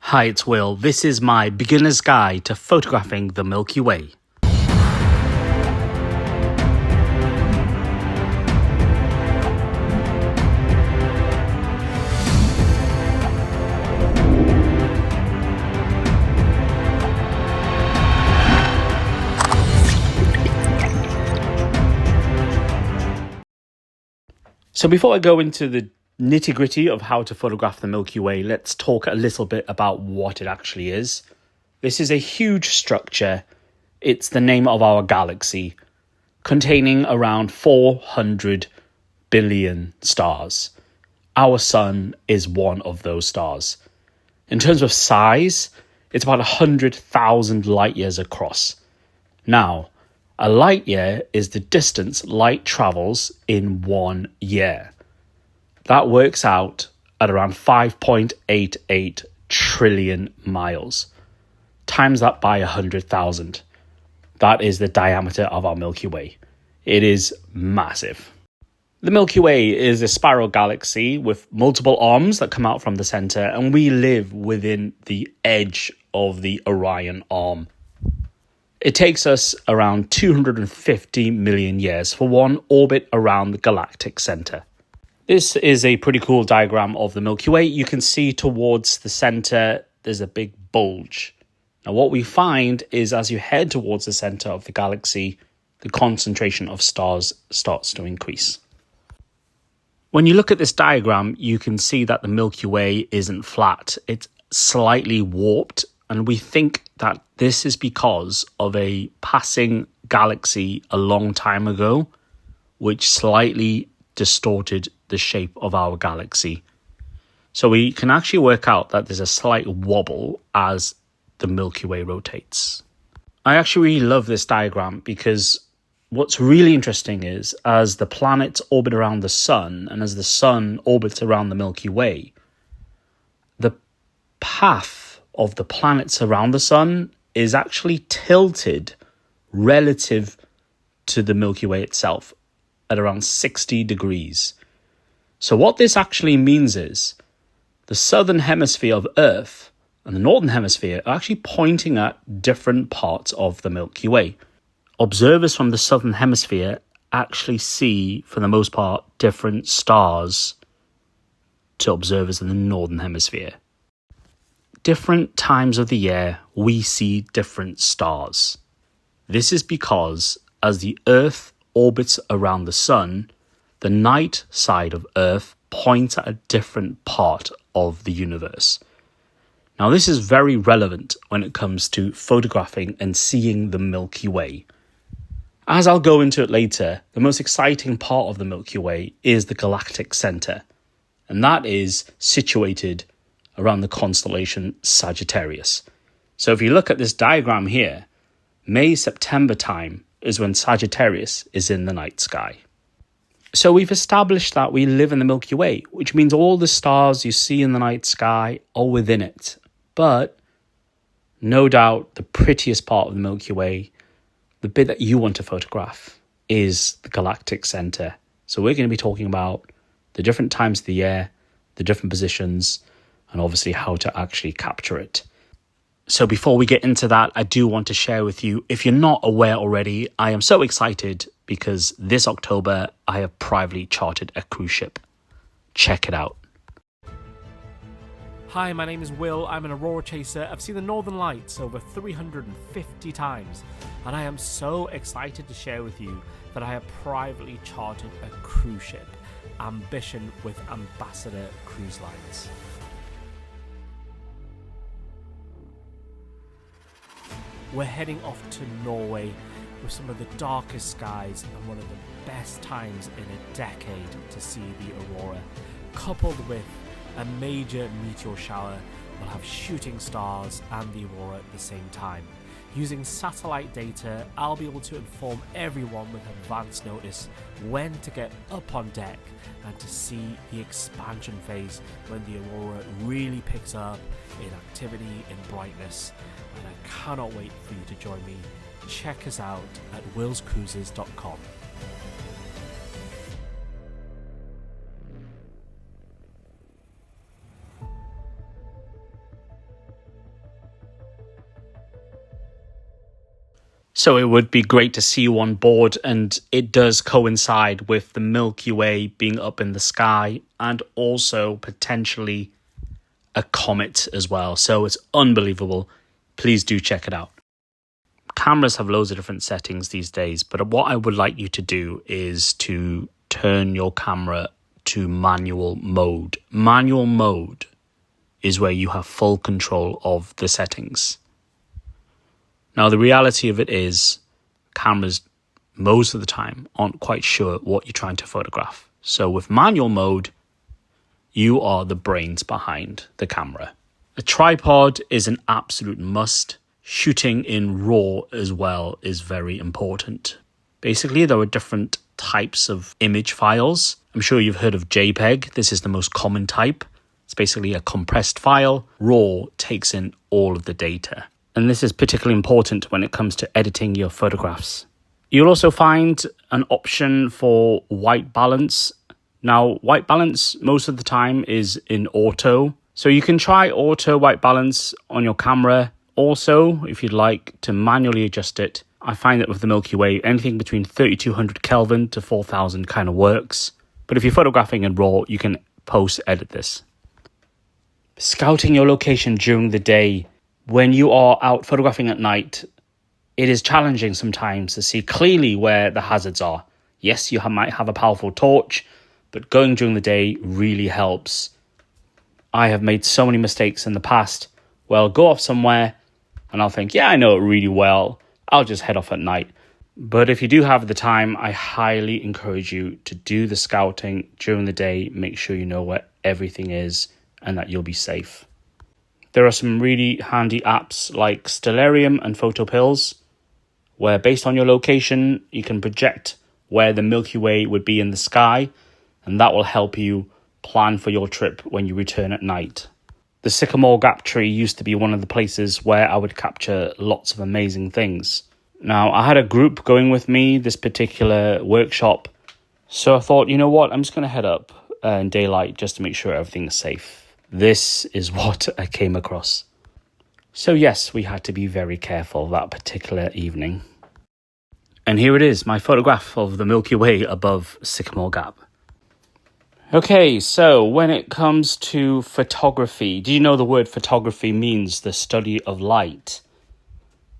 Hi, it's Will. This is my beginner's guide to photographing the Milky Way. So before I go into the nitty-gritty of how to photograph the Milky Way, let's talk a little bit about what it actually is. This is a huge structure. It's the name of our galaxy, containing around 400 billion stars. Our sun is one of those stars. In terms of size, it's about 100,000 light years across. Now, a light year is the distance light travels in 1 year. That works out at around 5.88 trillion miles. Times that by 100,000. That is the diameter of our Milky Way. It is massive. The Milky Way is a spiral galaxy with multiple arms that come out from the center, and we live within the edge of the Orion arm. It takes us around 250 million years for one orbit around the galactic center. This is a pretty cool diagram of the Milky Way. You can see towards the center, there's a big bulge. Now, what we find is as you head towards the center of the galaxy, the concentration of stars starts to increase. When you look at this diagram, you can see that the Milky Way isn't flat. It's slightly warped, and we think that this is because of a passing galaxy a long time ago, which slightly distorted the shape of our galaxy. So we can actually work out that there's a slight wobble as the Milky Way rotates. I actually really love this diagram because what's really interesting is as the planets orbit around the sun and as the sun orbits around the Milky Way, the path of the planets around the sun is actually tilted relative to the Milky Way itself at around 60 degrees. So what this actually means is the southern hemisphere of Earth and the northern hemisphere are actually pointing at different parts of the Milky Way. Observers from the southern hemisphere actually see, for the most part, different stars to observers in the northern hemisphere. Different times of the year, we see different stars. This is because as the Earth orbits around the sun, the night side of Earth points at a different part of the universe. Now, this is very relevant when it comes to photographing and seeing the Milky Way. As I'll go into it later, the most exciting part of the Milky Way is the galactic center, and that is situated around the constellation Sagittarius. So if you look at this diagram here, May-September time is when Sagittarius is in the night sky. So we've established that we live in the Milky Way, which means all the stars you see in the night sky are within it. But no doubt the prettiest part of the Milky Way, the bit that you want to photograph, is the galactic center. So we're going to be talking about the different times of the year, the different positions, and obviously how to actually capture it. So before we get into that, I do want to share with you, if you're not aware already, I am so excited because this October I have privately chartered a cruise ship. Check it out. Hi, my name is Will. I'm an Aurora Chaser. I've seen the Northern Lights over 350 times, and I am so excited to share with you that I have privately chartered a cruise ship, Ambition with Ambassador Cruise Lines. We're heading off to Norway with some of the darkest skies and one of the best times in a decade to see the Aurora, coupled with a major meteor shower. We'll have shooting stars and the Aurora at the same time. Using satellite data, I'll be able to inform everyone with advance notice when to get up on deck and to see the expansion phase when the Aurora really picks up in activity, in brightness. And I cannot wait for you to join me. Check us out at willscruises.com. So it would be great to see you on board, and it does coincide with the Milky Way being up in the sky and also potentially a comet as well. So it's unbelievable. Please do check it out. Cameras have loads of different settings these days, but what I would like you to do is to turn your camera to manual mode. Manual mode is where you have full control of the settings. Now, the reality of it is cameras, most of the time, aren't quite sure what you're trying to photograph. So with manual mode, you are the brains behind the camera. A tripod is an absolute must. Shooting in RAW as well is very important. Basically, there are different types of image files. I'm sure you've heard of JPEG. This is the most common type. It's basically a compressed file. RAW takes in all of the data. And this is particularly important when it comes to editing your photographs. You'll also find an option for white balance. Now, white balance most of the time is in auto. So you can try auto white balance on your camera. Also, if you'd like to manually adjust it, I find that with the Milky Way, anything between 3200 Kelvin to 4000 kind of works. But if you're photographing in RAW, you can post-edit this. Scouting your location during the day. When you are out photographing at night, it is challenging sometimes to see clearly where the hazards are. Yes, you might have a powerful torch, but going during the day really helps. I have made so many mistakes in the past. Well, go off somewhere and I'll think, yeah, I know it really well. I'll just head off at night. But if you do have the time, I highly encourage you to do the scouting during the day. Make sure you know where everything is and that you'll be safe. There are some really handy apps like Stellarium and PhotoPills, where based on your location, you can project where the Milky Way would be in the sky, and that will help you plan for your trip when you return at night. The Sycamore Gap tree used to be one of the places where I would capture lots of amazing things. Now, I had a group going with me this particular workshop, so I thought, you know what, I'm just going to head up in daylight just to make sure everything's safe. This is what I came across. So yes, we had to be very careful that particular evening. And here it is, my photograph of the Milky Way above Sycamore Gap. Okay, so when it comes to photography, do you know the word photography means the study of light?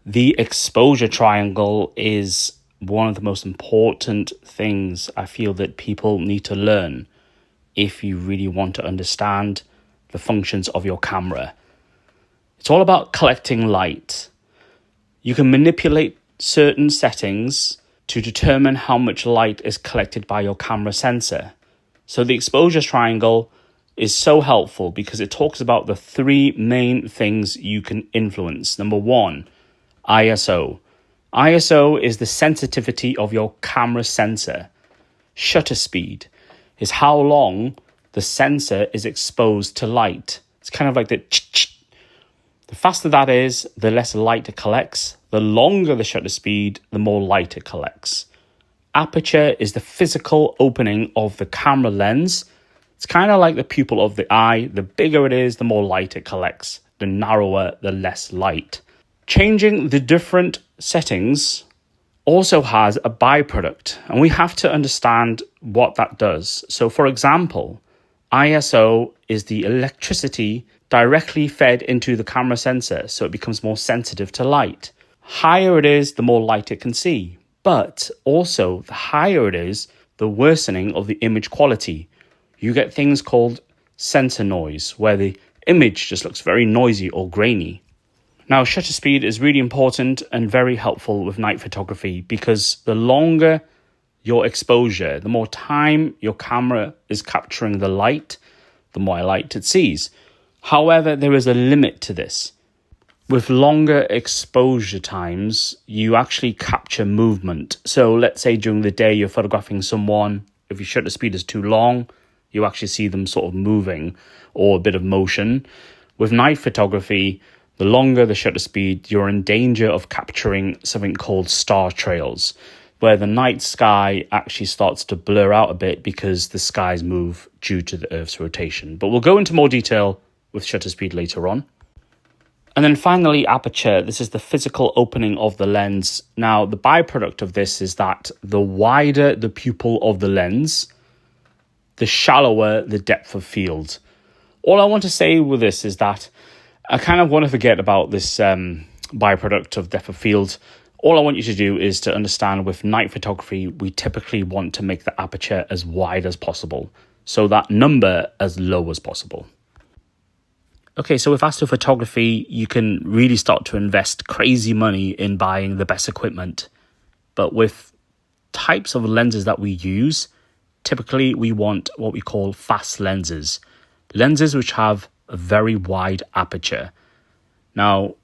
The exposure triangle is one of the most important things I feel that people need to learn if you really want to understand the functions of your camera. It's all about collecting light. You can manipulate certain settings to determine how much light is collected by your camera sensor. So the exposure triangle is so helpful because it talks about the three main things you can influence. Number one, ISO. ISO is the sensitivity of your camera sensor. Shutter speed is how long the sensor is exposed to light. It's kind of like the The faster that is, the less light it collects. The longer the shutter speed, the more light it collects. Aperture is the physical opening of the camera lens. It's kind of like the pupil of the eye. The bigger it is, the more light it collects. The narrower, the less light. Changing the different settings also has a byproduct, and we have to understand what that does. So for example, ISO is the electricity directly fed into the camera sensor, so it becomes more sensitive to light. Higher it is, the more light it can see. But also, the higher it is, the worsening of the image quality. You get things called sensor noise, where the image just looks very noisy or grainy. Now, shutter speed is really important and very helpful with night photography because the longer your exposure, the more time your camera is capturing the light, the more light it sees. However, there is a limit to this. With longer exposure times, you actually capture movement. So let's say during the day you're photographing someone, if your shutter speed is too long, you actually see them sort of moving or a bit of motion. With night photography, the longer the shutter speed, you're in danger of capturing something called star trails, where the night sky actually starts to blur out a bit because the skies move due to the Earth's rotation. But we'll go into more detail with shutter speed later on. And then finally, aperture. This is the physical opening of the lens. Now, the byproduct of this is that the wider the pupil of the lens, the shallower the depth of field. All I want to say with this is that I kind of want to forget about this byproduct of depth of field. All I want you to do is to understand with night photography, we typically want to make the aperture as wide as possible, so that number as low as possible. Okay, so with astrophotography, you can really start to invest crazy money in buying the best equipment. But with types of lenses that we use, typically we want what we call fast lenses. Lenses which have a very wide aperture. Now,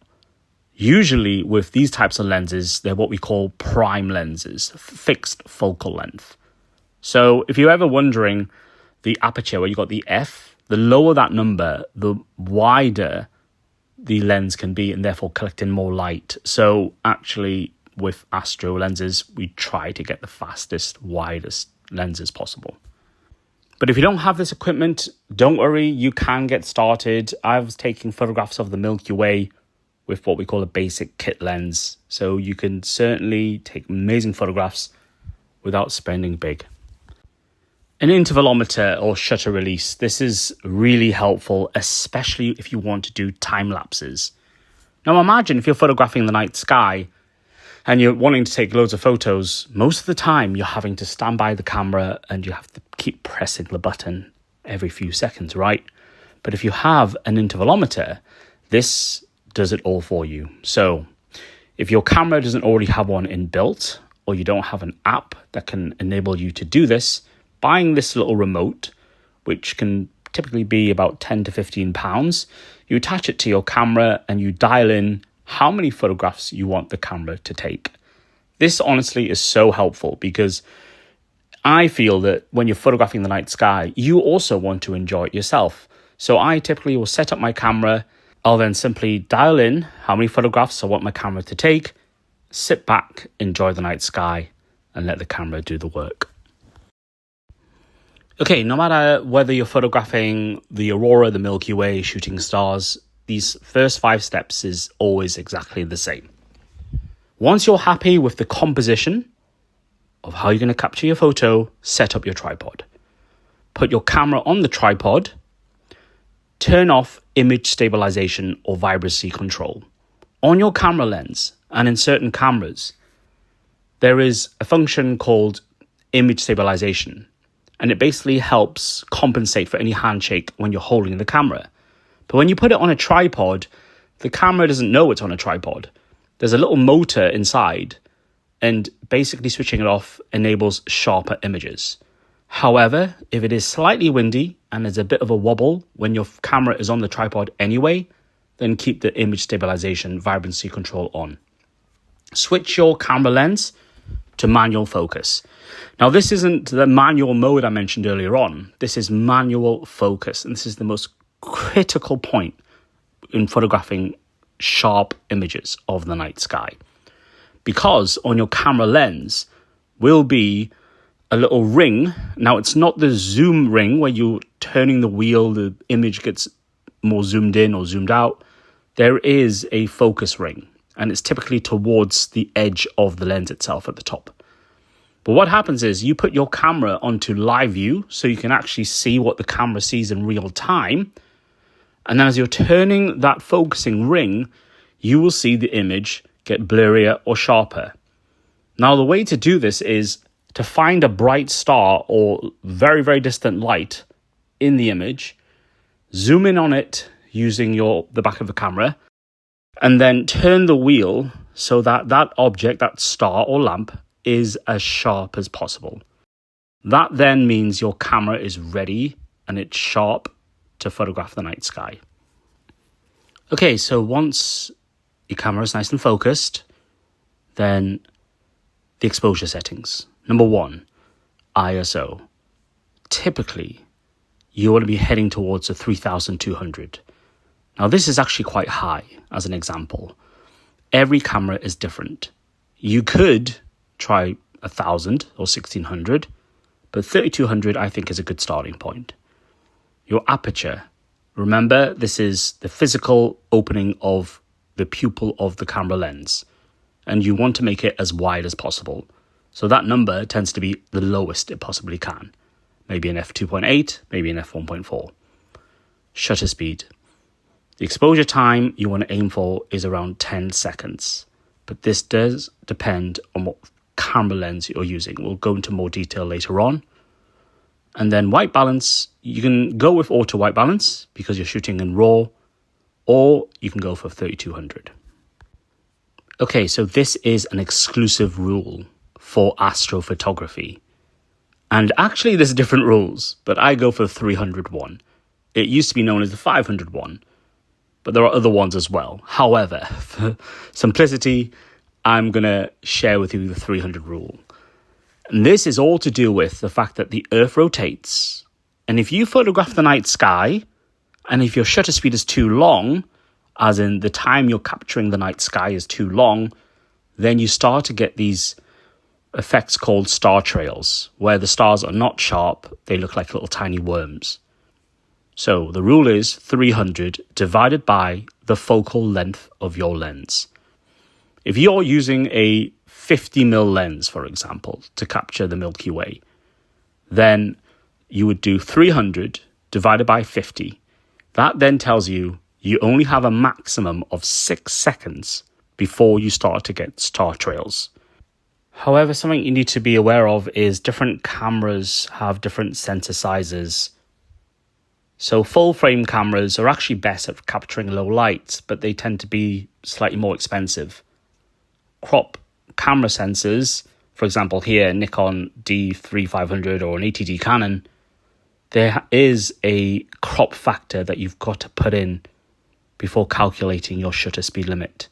usually with these types of lenses, they're what we call prime lenses, fixed focal length. So if you're ever wondering the aperture where you got the F, the lower that number, the wider the lens can be and therefore collecting more light. So actually with astro lenses, we try to get the fastest, widest lenses possible. But if you don't have this equipment, don't worry, you can get started. I was taking photographs of the Milky Way with what we call a basic kit lens. So you can certainly take amazing photographs without spending big. An intervalometer or shutter release. This is really helpful, especially if you want to do time lapses. Now imagine if you're photographing the night sky and you're wanting to take loads of photos, most of the time you're having to stand by the camera and you have to keep pressing the button every few seconds, right? But if you have an intervalometer, this does it all for you. So if your camera doesn't already have one inbuilt, or you don't have an app that can enable you to do this, buying this little remote, which can typically be about 10 to 15 pounds, you attach it to your camera and you dial in how many photographs you want the camera to take. This honestly is so helpful because I feel that when you're photographing the night sky, you also want to enjoy it yourself. So I typically will set up my camera. I'll then simply dial in how many photographs I want my camera to take, sit back, enjoy the night sky, and let the camera do the work. Okay, no matter whether you're photographing the Aurora, the Milky Way, shooting stars, these first 5 steps is always exactly the same. Once you're happy with the composition of how you're going to capture your photo, set up your tripod. Put your camera on the tripod, turn off image stabilization or vibrancy control. On your camera lens and in certain cameras, there is a function called image stabilization. And it basically helps compensate for any handshake when you're holding the camera. But when you put it on a tripod, the camera doesn't know it's on a tripod. There's a little motor inside, and basically switching it off enables sharper images. However, if it is slightly windy and there's a bit of a wobble when your camera is on the tripod anyway, then keep the image stabilization vibrancy control on. Switch your camera lens to manual focus. Now, this isn't the manual mode I mentioned earlier on. This is manual focus, and this is the most critical point in photographing sharp images of the night sky. Because on your camera lens will be a little ring. Now, it's not the zoom ring where you're turning the wheel, the image gets more zoomed in or zoomed out. There is a focus ring, and it's typically towards the edge of the lens itself at the top. But what happens is you put your camera onto live view so you can actually see what the camera sees in real time. And then as you're turning that focusing ring, you will see the image get blurrier or sharper. Now, the way to do this is to find a bright star or very, very distant light in the image, zoom in on it using the back of the camera, and then turn the wheel so that that object, that star or lamp, is as sharp as possible. That then means your camera is ready and it's sharp to photograph the night sky. Okay, so once your camera is nice and focused, then the exposure settings. Number 1, ISO. Typically, you want to be heading towards a 3200. Now, this is actually quite high as an example. Every camera is different. You could try 1000 or 1600, but 3200 I think is a good starting point. Your aperture. Remember, this is the physical opening of the pupil of the camera lens, and you want to make it as wide as possible. So that number tends to be the lowest it possibly can. Maybe an f2.8, maybe an f1.4. Shutter speed. The exposure time you want to aim for is around 10 seconds, but this does depend on what camera lens you're using. We'll go into more detail later on. And then white balance, you can go with auto white balance because you're shooting in RAW, or you can go for 3200. Okay, so this is an exclusive rule for astrophotography. And actually there's different rules, but I go for the 301. It used to be known as the 501, but there are other ones as well. However, for simplicity, I'm going to share with you the 300 rule. And this is all to do with the fact that the Earth rotates. And if you photograph the night sky, and if your shutter speed is too long, as in the time you're capturing the night sky is too long, then you start to get these effects called star trails, where the stars are not sharp, they look like little tiny worms. So the rule is 300 divided by the focal length of your lens. If you're using a 50mm lens, for example, to capture the Milky Way, then you would do 300 divided by 50. That then tells you you only have a maximum of 6 seconds before you start to get star trails. However, something you need to be aware of is different cameras have different sensor sizes. So full frame cameras are actually best at capturing low light, but they tend to be slightly more expensive. Crop camera sensors, for example here, Nikon D3500 or an ATD Canon, there is a crop factor that you've got to put in before calculating your shutter speed limit.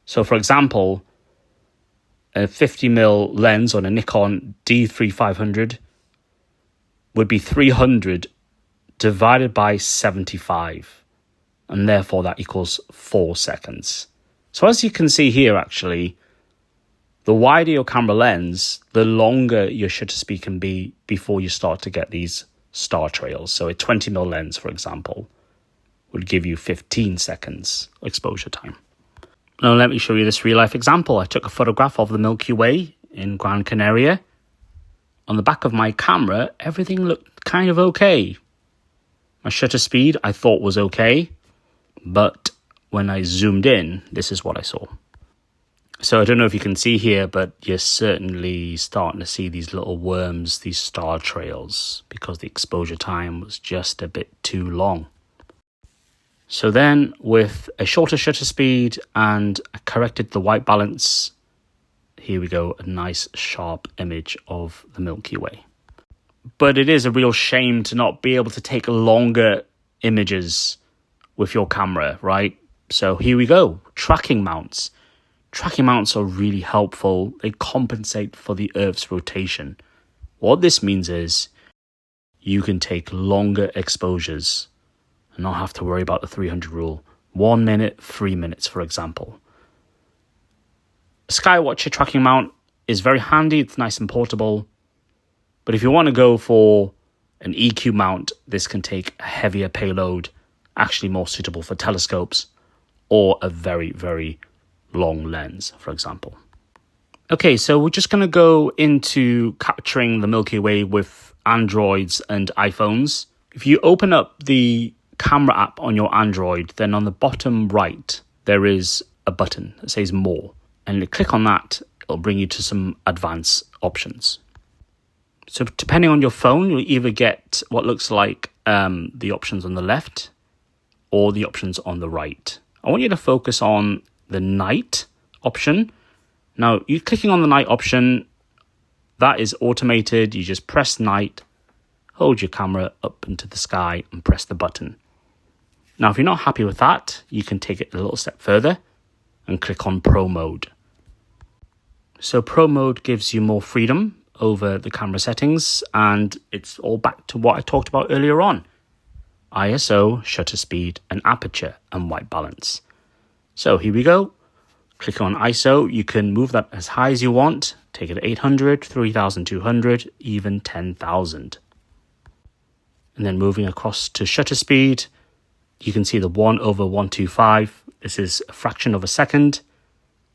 So for example, a 50mm lens on a Nikon D3500 would be 300 divided by 75, and therefore that equals 4 seconds. So as you can see here, actually, the wider your camera lens, the longer your shutter speed can be before you start to get these star trails. So a 20mm lens, for example, would give you 15 seconds exposure time. Now let me show you this real-life example. I took a photograph of the Milky Way in Gran Canaria. On the back of my camera, everything looked kind of okay. My shutter speed I thought was okay, but when I zoomed in, this is what I saw. So I don't know if you can see here, but you're certainly starting to see these little worms, these star trails, because the exposure time was just a bit too long. So then with a shorter shutter speed and I corrected the white balance, here we go, a nice sharp image of the Milky Way. But it is a real shame to not be able to take longer images with your camera, right? So here we go, tracking mounts. Tracking mounts are really helpful. They compensate for the Earth's rotation. What this means is you can take longer exposures and not have to worry about the 300 rule. 1 minute, 3 minutes, for example. A Skywatcher tracking mount is very handy. It's nice and portable. But if you want to go for an EQ mount, this can take a heavier payload, actually more suitable for telescopes, or a very, very long lens, for example. Okay, so we're just going to go into capturing the Milky Way with Androids and iPhones. If you open up the camera app on your Android, then on the bottom right, there is a button that says More. And you click on that, it'll bring you to some advanced options. So depending on your phone, you'll either get what looks like the options on the left or the options on the right. I want you to focus on the night option. Now, you're clicking on the night option. That is automated. You just press night, hold your camera up into the sky and press the button. Now, if you're not happy with that, you can take it a little step further and click on Pro Mode. So Pro Mode gives you more freedom over the camera settings, and it's all back to what I talked about earlier on. ISO, shutter speed, and aperture, and white balance. So here we go. Click on ISO. You can move that as high as you want. Take it to 800, 3200, even 10,000. And then moving across to shutter speed, you can see the 1/125. This is a fraction of a second.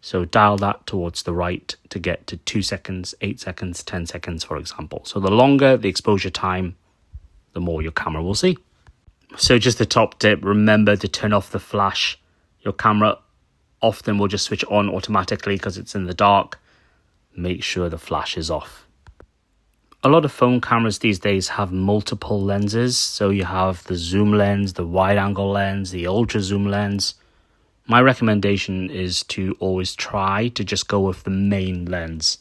So dial that towards the right to get to 2 seconds, 8 seconds, 10 seconds, for example. So the longer the exposure time, the more your camera will see. So just the top tip, remember to turn off the flash. Your camera often will just switch on automatically because it's in the dark. Make sure the flash is off. A lot of phone cameras these days have multiple lenses. So you have the zoom lens, the wide angle lens, the ultra zoom lens. My recommendation is to always try to just go with the main lens.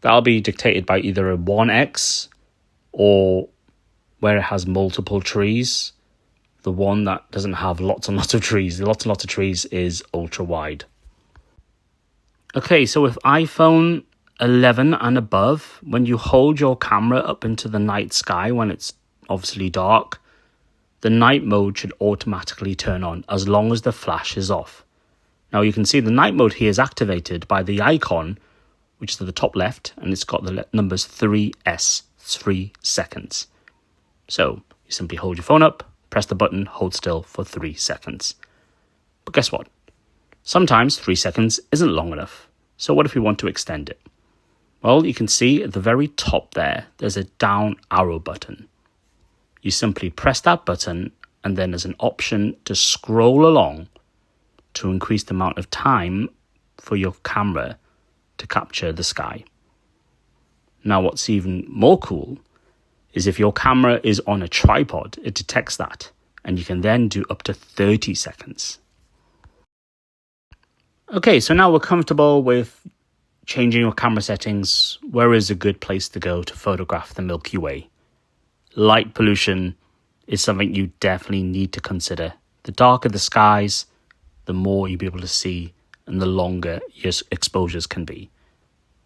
That'll be dictated by either a 1x or where it has multiple trees. The one that doesn't have lots and lots of trees, the lots and lots of trees is ultra wide. Okay, so with iPhone 11 and above, when you hold your camera up into the night sky when it's obviously dark, the night mode should automatically turn on as long as the flash is off. Now you can see the night mode here is activated by the icon, which is at the top left, and it's got the numbers 3S, 3 seconds. So you simply hold your phone up, press the button, hold still for 3 seconds. But guess what? Sometimes 3 seconds isn't long enough. So what if we want to extend it? Well, you can see at the very top there's a down arrow button. You simply press that button and then there's an option to scroll along to increase the amount of time for your camera to capture the sky. Now, what's even more cool is if your camera is on a tripod, it detects that and you can then do up to 30 seconds. Okay, so now we're comfortable with changing your camera settings. Where is a good place to go to photograph the Milky Way? Light pollution is something you definitely need to consider. The darker the skies, the more you'll be able to see and the longer your exposures can be.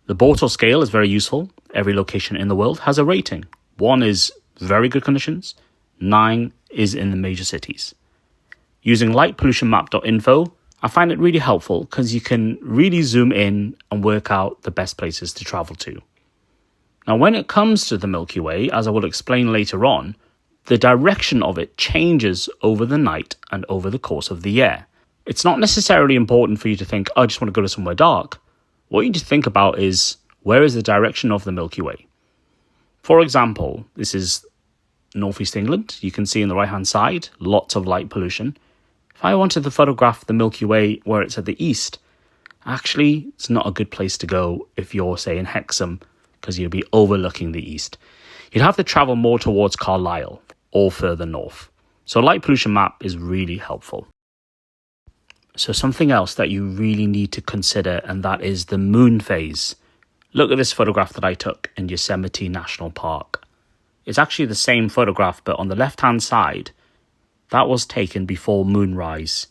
The Bortle scale is very useful. Every location in the world has a rating. 1 is very good conditions, 9 is in the major cities. Using lightpollutionmap.info, I find it really helpful because you can really zoom in and work out the best places to travel to. Now, when it comes to the Milky Way, as I will explain later on, the direction of it changes over the night and over the course of the year. It's not necessarily important for you to think, I just want to go to somewhere dark. What you need to think about is, where is the direction of the Milky Way? For example, this is northeast England. You can see on the right-hand side, lots of light pollution. If I wanted to photograph the Milky Way where it's at the east, actually, it's not a good place to go if you're, say, in Hexham, because you'll be overlooking the east. You'd have to travel more towards Carlisle or further north. So light pollution map is really helpful. So something else that you really need to consider, and that is the moon phase. Look at this photograph that I took in Yosemite National Park. It's actually the same photograph, but on the left-hand side, that was taken before moonrise.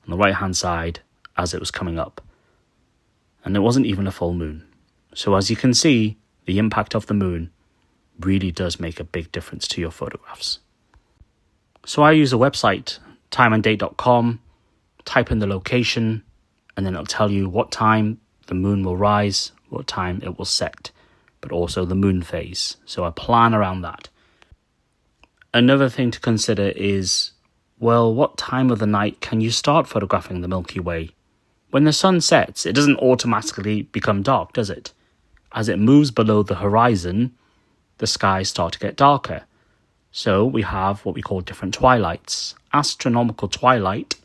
On the right-hand side, as it was coming up. And it wasn't even a full moon. So as you can see, the impact of the moon really does make a big difference to your photographs. So I use a website, timeanddate.com, type in the location, and then it'll tell you what time the moon will rise, what time it will set, but also the moon phase. So I plan around that. Another thing to consider is, well, what time of the night can you start photographing the Milky Way? When the sun sets, it doesn't automatically become dark, does it? As it moves below the horizon, the skies start to get darker. So we have what we call different twilights. Astronomical twilight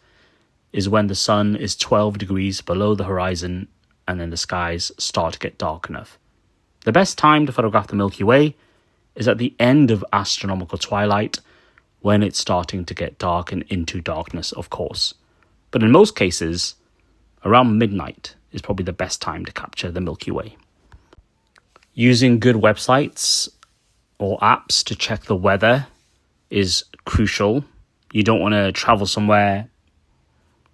is when the sun is 12 degrees below the horizon and then the skies start to get dark enough. The best time to photograph the Milky Way is at the end of astronomical twilight, when it's starting to get dark and into darkness, of course. But in most cases, around midnight is probably the best time to capture the Milky Way. Using good websites or apps to check the weather is crucial. You don't want to travel somewhere,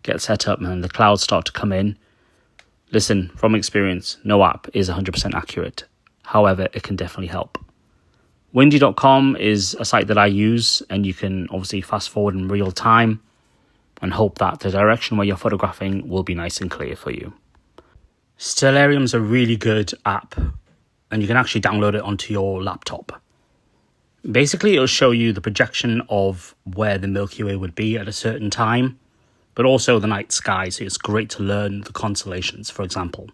get set up, and then the clouds start to come in. Listen, from experience, no app is 100% accurate. However, it can definitely help. Windy.com is a site that I use, and you can obviously fast forward in real time and hope that the direction where you're photographing will be nice and clear for you. Stellarium is a really good app, and you can actually download it onto your laptop. Basically, it'll show you the projection of where the Milky Way would be at a certain time, but also the night sky, so it's great to learn the constellations, for example.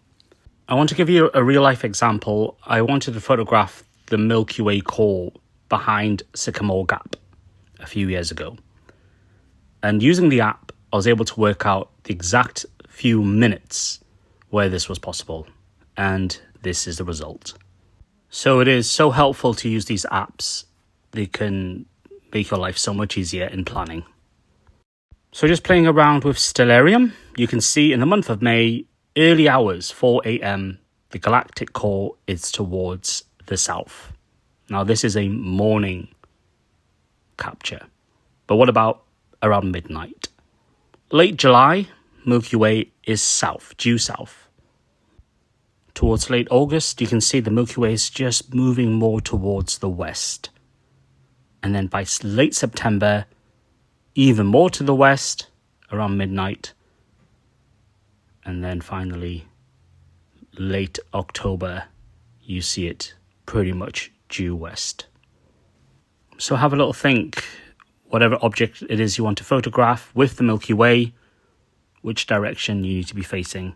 I want to give you a real-life example. I wanted to photograph the Milky Way core behind Sycamore Gap a few years ago. And using the app, I was able to work out the exact few minutes where this was possible. And this is the result. So it is so helpful to use these apps. They can make your life so much easier in planning. So just playing around with Stellarium, you can see in the month of May, early hours, 4 a.m, the galactic core is towards the south. Now this is a morning capture. But what about around midnight? Late July, Milky Way is south, due south. Towards late August, you can see the Milky Way is just moving more towards the west. And then by late September, even more to the west, around midnight. And then finally, late October, you see it pretty much due west. So have a little think, whatever object it is you want to photograph with the Milky Way, which direction you need to be facing.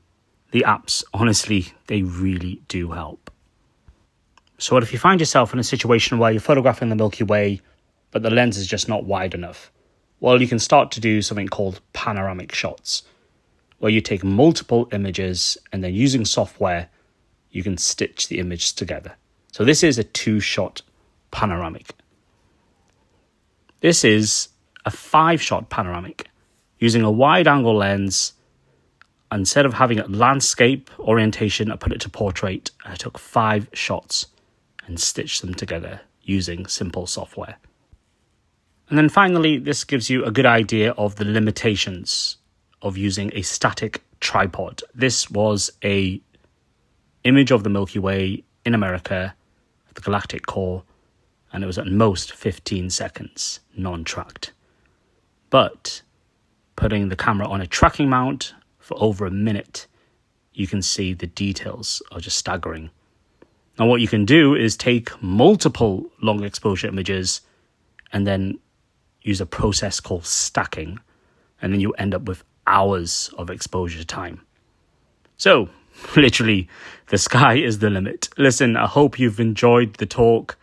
The apps, honestly, they really do help. So what if you find yourself in a situation where you're photographing the Milky Way, but the lens is just not wide enough? Well, you can start to do something called panoramic shots, where you take multiple images and then using software, you can stitch the image together. So this is a 2-shot panoramic. This is a 5-shot panoramic. Using a wide-angle lens, instead of having a landscape orientation, I put it to portrait. I took 5 shots and stitched them together using simple software. And then finally, this gives you a good idea of the limitations of using a static tripod. This was a image of the Milky Way in America, the galactic core, and it was at most 15 seconds, non-tracked. But putting the camera on a tracking mount for over a minute, you can see the details are just staggering. Now what you can do is take multiple long exposure images and then use a process called stacking, and then you end up with hours of exposure time. So literally, the sky is the limit. Listen, I hope you've enjoyed the talk.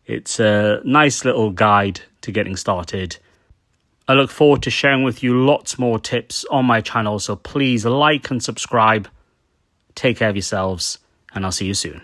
It's a nice little guide to getting started. I look forward to sharing with you lots more tips on my channel, so please like and subscribe. Take care of yourselves, and I'll see you soon.